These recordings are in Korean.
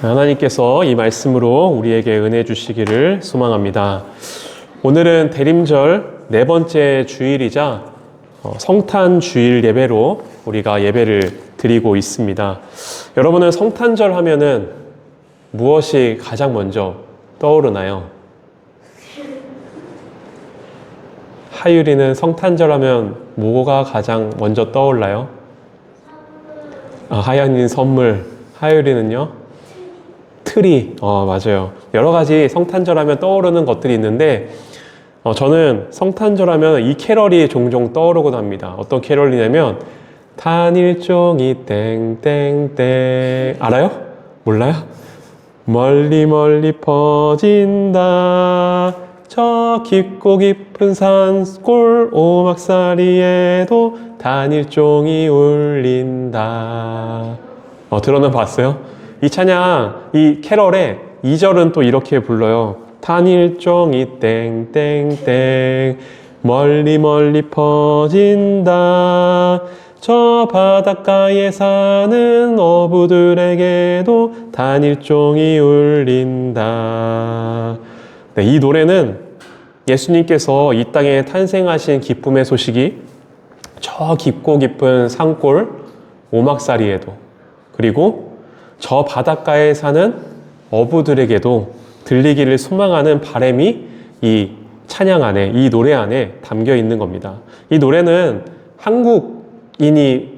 하나님께서 이 말씀으로 우리에게 은혜 주시기를 소망합니다. 오늘은 대림절 네 번째 주일이자 성탄 주일 예배로 우리가 예배를 드리고 있습니다. 여러분은 성탄절 하면은 무엇이 가장 먼저 떠오르나요? 하율이는 성탄절 하면 뭐가 가장 먼저 떠올라요? 하연이는 선물, 하율이는요? 트리, 맞아요. 여러 가지 성탄절 하면 떠오르는 것들이 있는데, 저는 성탄절 하면 이 캐럴이 종종 떠오르곤 합니다. 어떤 캐럴이냐면, 단일종이 땡땡땡. 알아요? 몰라요? 멀리 멀리 퍼진다. 저 깊고 깊은 산골 오막살이에도 단일종이 울린다. 들어는 봤어요? 이 찬양, 이 캐럴의 2절은 또 이렇게 불러요. 단일종이 땡땡땡 멀리 멀리 퍼진다. 저 바닷가에 사는 어부들에게도 단일종이 울린다. 네, 이 노래는 예수님께서 이 땅에 탄생하신 기쁨의 소식이 저 깊고 깊은 산골 오막살이에도, 그리고 저 바닷가에 사는 어부들에게도 들리기를 소망하는 바람이 이 찬양 안에, 이 노래 안에 담겨 있는 겁니다. 이 노래는 한국인이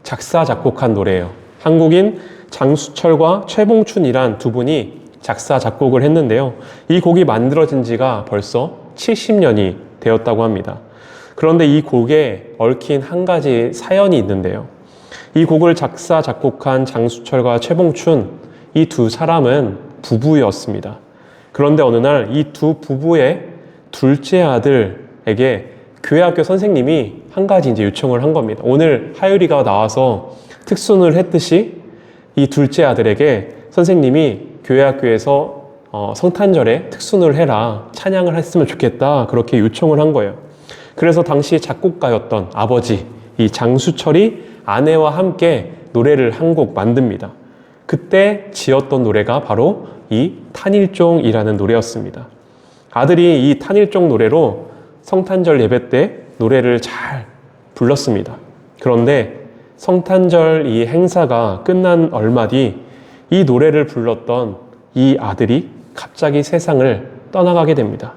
작사, 작곡한 노래예요. 한국인 장수철과 최봉춘이란 두 분이 작사, 작곡을 했는데요. 이 곡이 만들어진 지가 벌써 70년이 되었다고 합니다. 그런데 이 곡에 얽힌 한 가지 사연이 있는데요. 이 곡을 작사, 작곡한 장수철과 최봉춘, 이 두 사람은 부부였습니다. 그런데 어느 날 이 두 부부의 둘째 아들에게 교회학교 선생님이 한 가지 이제 요청을 한 겁니다. 오늘 하율이가 나와서 특순을 했듯이 이 둘째 아들에게 선생님이 교회학교에서 성탄절에 특순을 해라, 찬양을 했으면 좋겠다, 그렇게 요청을 한 거예요. 그래서 당시 작곡가였던 아버지, 이 장수철이 아내와 함께 노래를 한 곡 만듭니다. 그때 지었던 노래가 바로 이 탄일종이라는 노래였습니다. 아들이 이 탄일종 노래로 성탄절 예배 때 노래를 잘 불렀습니다. 그런데 성탄절 이 행사가 끝난 얼마 뒤 이 노래를 불렀던 이 아들이 갑자기 세상을 떠나가게 됩니다.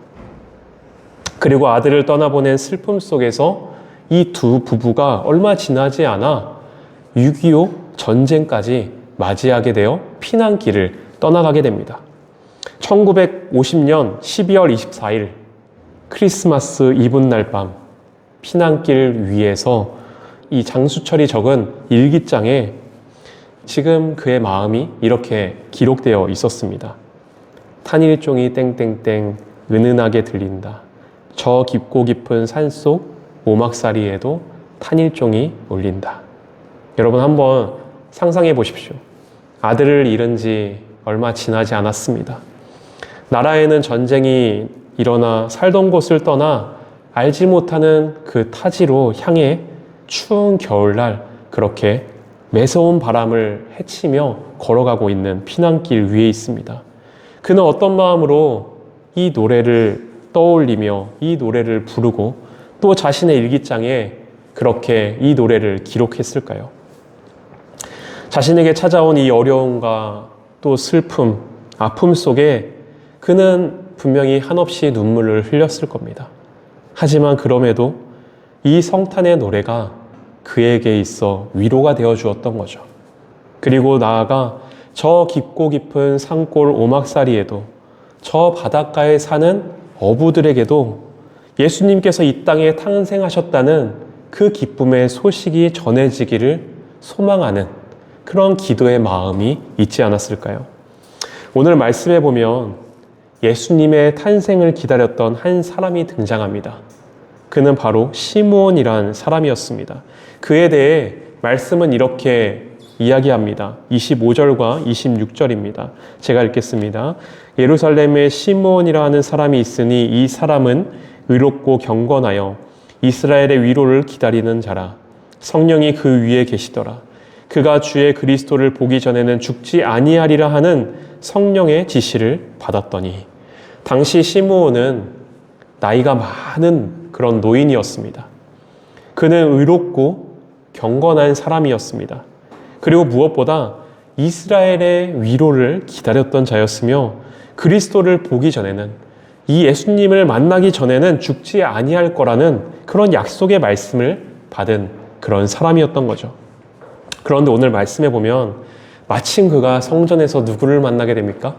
그리고 아들을 떠나보낸 슬픔 속에서 이 두 부부가 얼마 지나지 않아 6.25 전쟁까지 맞이하게 되어 피난길을 떠나가게 됩니다. 1950년 12월 24일 크리스마스 이브날 밤 피난길 위에서 이 장수철이 적은 일기장에 지금 그의 마음이 이렇게 기록되어 있었습니다. 탄일종이 땡땡땡 은은하게 들린다. 저 깊고 깊은 산속 오막살이에도 탄일종이 울린다. 여러분 한번 상상해 보십시오. 아들을 잃은 지 얼마 지나지 않았습니다. 나라에는 전쟁이 일어나 살던 곳을 떠나 알지 못하는 그 타지로 향해 추운 겨울날 그렇게 매서운 바람을 헤치며 걸어가고 있는 피난길 위에 있습니다. 그는 어떤 마음으로 이 노래를 떠올리며 이 노래를 부르고 또 자신의 일기장에 그렇게 이 노래를 기록했을까요? 자신에게 찾아온 이 어려움과 또 슬픔, 아픔 속에 그는 분명히 한없이 눈물을 흘렸을 겁니다. 하지만 그럼에도 이 성탄의 노래가 그에게 있어 위로가 되어 주었던 거죠. 그리고 나아가 저 깊고 깊은 산골 오막살이에도, 저 바닷가에 사는 어부들에게도 예수님께서 이 땅에 탄생하셨다는 그 기쁨의 소식이 전해지기를 소망하는 그런 기도의 마음이 있지 않았을까요? 오늘 말씀에 보면 예수님의 탄생을 기다렸던 한 사람이 등장합니다. 그는 바로 시므온이란 사람이었습니다. 그에 대해 말씀은 이렇게 이야기합니다. 25절과 26절입니다. 제가 읽겠습니다. 예루살렘에 시므온이라 하는 사람이 있으니 이 사람은 의롭고 경건하여 이스라엘의 위로를 기다리는 자라. 성령이 그 위에 계시더라. 그가 주의 그리스도를 보기 전에는 죽지 아니하리라 하는 성령의 지시를 받았더니, 당시 시므온은 나이가 많은 그런 노인이었습니다. 그는 의롭고 경건한 사람이었습니다. 그리고 무엇보다 이스라엘의 위로를 기다렸던 자였으며, 그리스도를 보기 전에는, 이 예수님을 만나기 전에는 죽지 아니할 거라는 그런 약속의 말씀을 받은 그런 사람이었던 거죠. 그런데 오늘 말씀해 보면 마침 그가 성전에서 누구를 만나게 됩니까?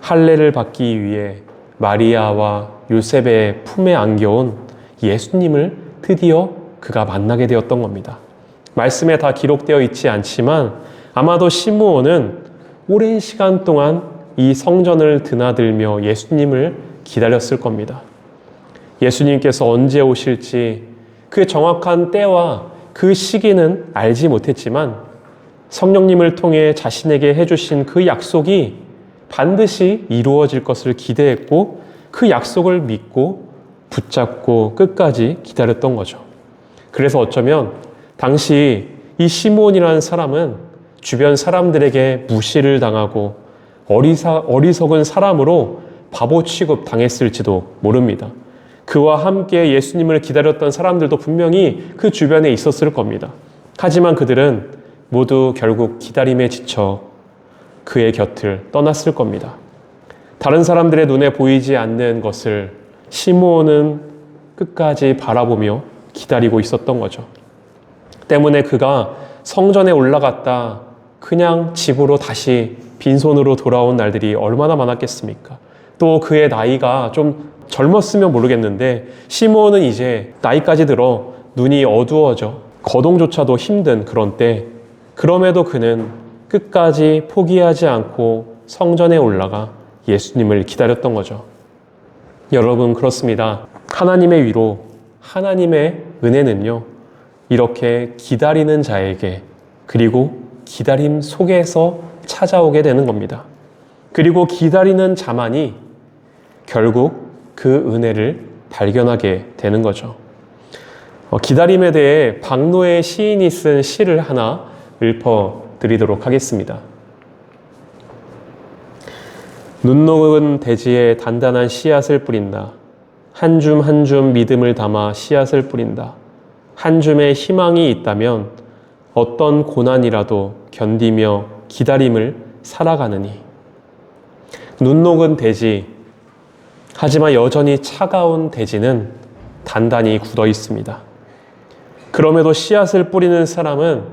할례를 받기 위해 마리아와 요셉의 품에 안겨온 예수님을 드디어 그가 만나게 되었던 겁니다. 말씀에 다 기록되어 있지 않지만 아마도 시므온은 오랜 시간 동안 이 성전을 드나들며 예수님을 기다렸을 겁니다. 예수님께서 언제 오실지 그 정확한 때와 그 시기는 알지 못했지만 성령님을 통해 자신에게 해주신 그 약속이 반드시 이루어질 것을 기대했고, 그 약속을 믿고 붙잡고 끝까지 기다렸던 거죠. 그래서 어쩌면 당시 이 시므온이라는 사람은 주변 사람들에게 무시를 당하고 어리석은 사람으로 바보 취급 당했을지도 모릅니다. 그와 함께 예수님을 기다렸던 사람들도 분명히 그 주변에 있었을 겁니다. 하지만 그들은 모두 결국 기다림에 지쳐 그의 곁을 떠났을 겁니다. 다른 사람들의 눈에 보이지 않는 것을 시므온은 끝까지 바라보며 기다리고 있었던 거죠. 때문에 그가 성전에 올라갔다 그냥 집으로 다시 빈손으로 돌아온 날들이 얼마나 많았겠습니까? 또 그의 나이가 좀 젊었으면 모르겠는데 시므온은 이제 나이까지 들어 눈이 어두워져 거동조차도 힘든 그런 때, 그럼에도 그는 끝까지 포기하지 않고 성전에 올라가 예수님을 기다렸던 거죠. 여러분, 그렇습니다. 하나님의 위로, 하나님의 은혜는요, 이렇게 기다리는 자에게, 그리고 기다림 속에서 찾아오게 되는 겁니다. 그리고 기다리는 자만이 결국 그 은혜를 발견하게 되는 거죠. 기다림에 대해 박노의 시인이 쓴 시를 하나 읊어드리도록 하겠습니다. 눈 녹은 대지에 단단한 씨앗을 뿌린다. 한 줌 한 줌 믿음을 담아 씨앗을 뿌린다. 한 줌의 희망이 있다면 어떤 고난이라도 견디며 기다림을 살아가느니. 눈 녹은 대지, 하지만 여전히 차가운 대지는 단단히 굳어 있습니다. 그럼에도 씨앗을 뿌리는 사람은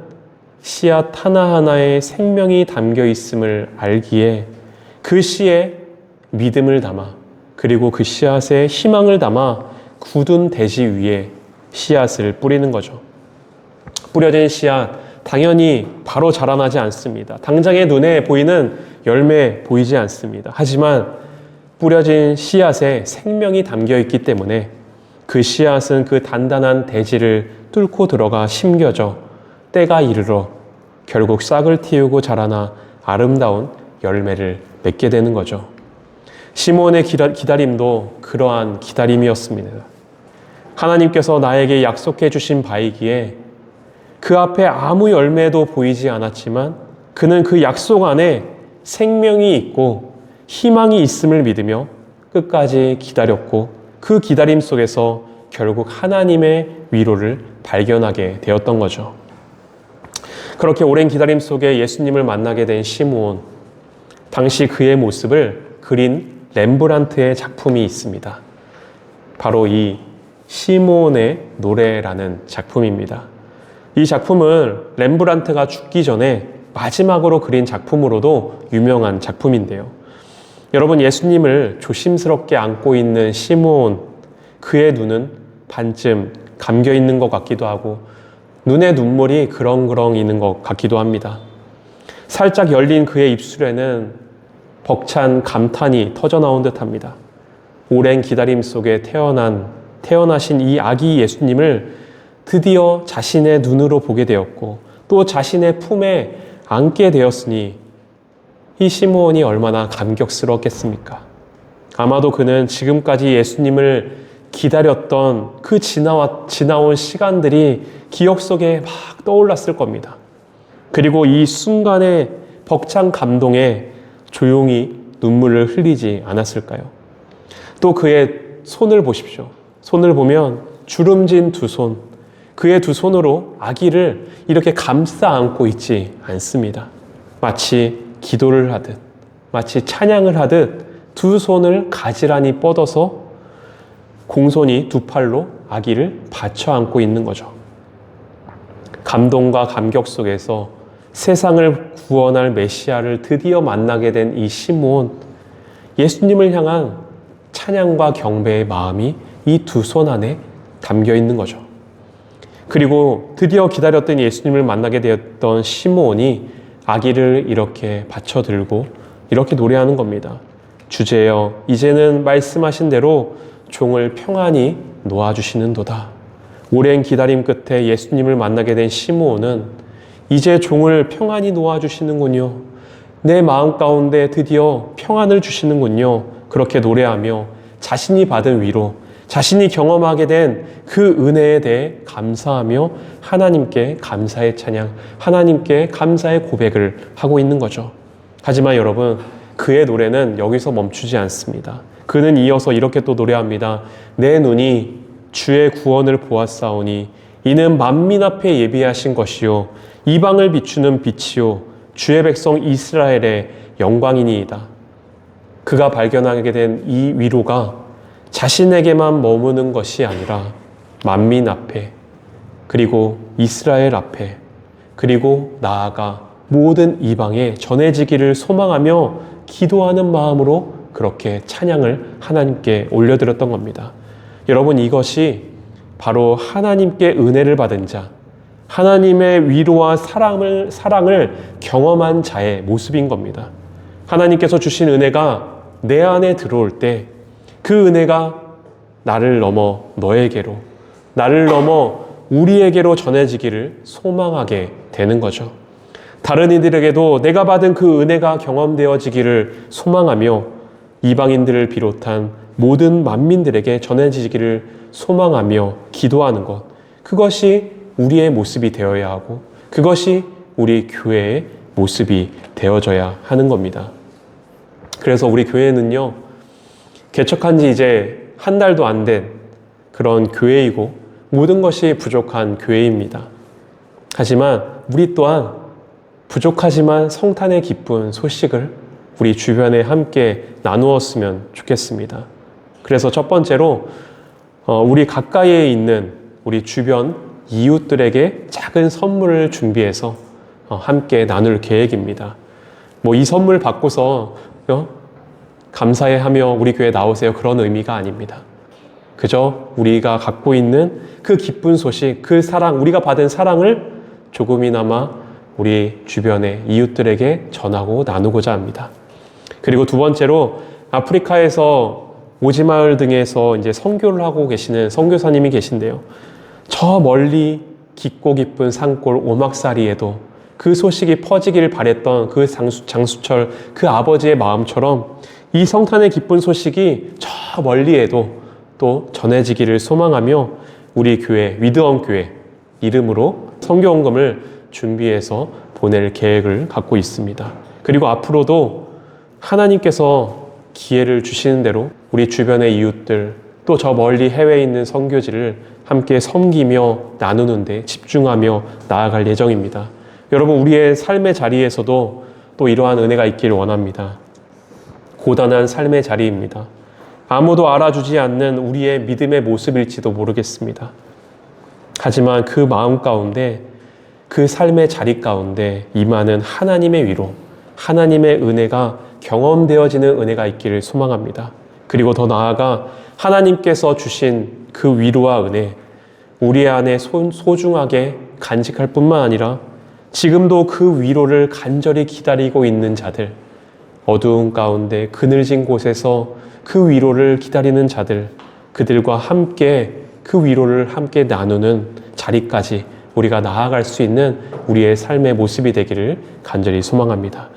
씨앗 하나하나에 생명이 담겨 있음을 알기에 그 씨에 믿음을 담아, 그리고 그 씨앗에 희망을 담아 굳은 대지 위에 씨앗을 뿌리는 거죠. 뿌려진 씨앗, 당연히 바로 자라나지 않습니다. 당장의 눈에 보이는 열매 보이지 않습니다. 하지만 뿌려진 씨앗에 생명이 담겨 있기 때문에 그 씨앗은 그 단단한 대지를 뚫고 들어가 심겨져 때가 이르러 결국 싹을 틔우고 자라나 아름다운 열매를 맺게 되는 거죠. 시므온의 기다림도 그러한 기다림이었습니다. 하나님께서 나에게 약속해 주신 바이기에 그 앞에 아무 열매도 보이지 않았지만 그는 그 약속 안에 생명이 있고 희망이 있음을 믿으며 끝까지 기다렸고, 그 기다림 속에서 결국 하나님의 위로를 발견하게 되었던 거죠. 그렇게 오랜 기다림 속에 예수님을 만나게 된 시므온, 당시 그의 모습을 그린 렘브란트의 작품이 있습니다. 바로 이 시므온의 노래라는 작품입니다. 이 작품은 렘브란트가 죽기 전에 마지막으로 그린 작품으로도 유명한 작품인데요. 여러분, 예수님을 조심스럽게 안고 있는 시므온, 그의 눈은 반쯤 감겨 있는 것 같기도 하고 눈에 눈물이 그렁그렁 있는 것 같기도 합니다. 살짝 열린 그의 입술에는 벅찬 감탄이 터져나온 듯합니다. 오랜 기다림 속에 태어나신 이 아기 예수님을 드디어 자신의 눈으로 보게 되었고 또 자신의 품에 안게 되었으니 이 시므온이 얼마나 감격스러웠겠습니까? 아마도 그는 지금까지 예수님을 기다렸던 그 지나온 시간들이 기억 속에 막 떠올랐을 겁니다. 그리고 이 순간의 벅찬 감동에 조용히 눈물을 흘리지 않았을까요? 또 그의 손을 보십시오. 손을 보면 주름진 두 손, 그의 두 손으로 아기를 이렇게 감싸 안고 있지 않습니다. 마치 기도를 하듯, 마치 찬양을 하듯 두 손을 가지런히 뻗어서 공손히 두 팔로 아기를 받쳐 안고 있는 거죠. 감동과 감격 속에서 세상을 구원할 메시아를 드디어 만나게 된 이 시므온, 예수님을 향한 찬양과 경배의 마음이 이 두 손 안에 담겨 있는 거죠. 그리고 드디어 기다렸던 예수님을 만나게 되었던 시므온이 아기를 이렇게 받쳐 들고 이렇게 노래하는 겁니다. 주제여, 이제는 말씀하신 대로 종을 평안히 놓아주시는도다. 오랜 기다림 끝에 예수님을 만나게 된 시므온은 이제 종을 평안히 놓아주시는군요. 내 마음 가운데 드디어 평안을 주시는군요. 그렇게 노래하며 자신이 받은 위로, 자신이 경험하게 된 그 은혜에 대해 감사하며 하나님께 감사의 찬양, 하나님께 감사의 고백을 하고 있는 거죠. 하지만 여러분, 그의 노래는 여기서 멈추지 않습니다. 그는 이어서 이렇게 또 노래합니다. 내 눈이 주의 구원을 보았사오니 이는 만민 앞에 예비하신 것이요 이방을 비추는 빛이요 주의 백성 이스라엘의 영광이니이다. 그가 발견하게 된 이 위로가 자신에게만 머무는 것이 아니라 만민 앞에, 그리고 이스라엘 앞에, 그리고 나아가 모든 이방에 전해지기를 소망하며 기도하는 마음으로 그렇게 찬양을 하나님께 올려드렸던 겁니다. 여러분, 이것이 바로 하나님께 은혜를 받은 자, 하나님의 위로와 사랑을 경험한 자의 모습인 겁니다. 하나님께서 주신 은혜가 내 안에 들어올 때 그 은혜가 나를 넘어 너에게로, 나를 넘어 우리에게로 전해지기를 소망하게 되는 거죠. 다른 이들에게도 내가 받은 그 은혜가 경험되어지기를 소망하며 이방인들을 비롯한 모든 만민들에게 전해지기를 소망하며 기도하는 것, 그것이 우리의 모습이 되어야 하고 그것이 우리 교회의 모습이 되어져야 하는 겁니다. 그래서 우리 교회는요, 개척한 지 이제 한 달도 안 된 그런 교회이고 모든 것이 부족한 교회입니다. 하지만 우리 또한 부족하지만 성탄의 기쁜 소식을 우리 주변에 함께 나누었으면 좋겠습니다. 그래서 첫 번째로 우리 가까이에 있는 우리 주변 이웃들에게 작은 선물을 준비해서 함께 나눌 계획입니다. 이 선물 받고서 감사해하며 우리 교회 나오세요, 그런 의미가 아닙니다. 그저 우리가 갖고 있는 그 기쁜 소식, 그 사랑, 우리가 받은 사랑을 조금이나마 우리 주변의 이웃들에게 전하고 나누고자 합니다. 그리고 두 번째로 아프리카에서 오지마을 등에서 이제 선교를 하고 계시는 선교사님이 계신데요. 저 멀리 깊고 깊은 산골 오막사리에도 그 소식이 퍼지기를 바랬던 그 장수철 그 아버지의 마음처럼 이 성탄의 기쁜 소식이 저 멀리에도 또 전해지기를 소망하며 우리 교회, 위드원 교회 이름으로 선교원금을 준비해서 보낼 계획을 갖고 있습니다. 그리고 앞으로도 하나님께서 기회를 주시는 대로 우리 주변의 이웃들, 또 저 멀리 해외에 있는 선교지를 함께 섬기며 나누는 데 집중하며 나아갈 예정입니다. 여러분, 우리의 삶의 자리에서도 또 이러한 은혜가 있기를 원합니다. 고단한 삶의 자리입니다. 아무도 알아주지 않는 우리의 믿음의 모습일지도 모르겠습니다. 하지만 그 마음 가운데, 그 삶의 자리 가운데 임하는 하나님의 위로, 하나님의 은혜가 경험되어지는 은혜가 있기를 소망합니다. 그리고 더 나아가 하나님께서 주신 그 위로와 은혜, 우리 안에 소중하게 간직할 뿐만 아니라 지금도 그 위로를 간절히 기다리고 있는 자들, 어두운 가운데 그늘진 곳에서 그 위로를 기다리는 자들, 그들과 함께 그 위로를 함께 나누는 자리까지 우리가 나아갈 수 있는 우리의 삶의 모습이 되기를 간절히 소망합니다.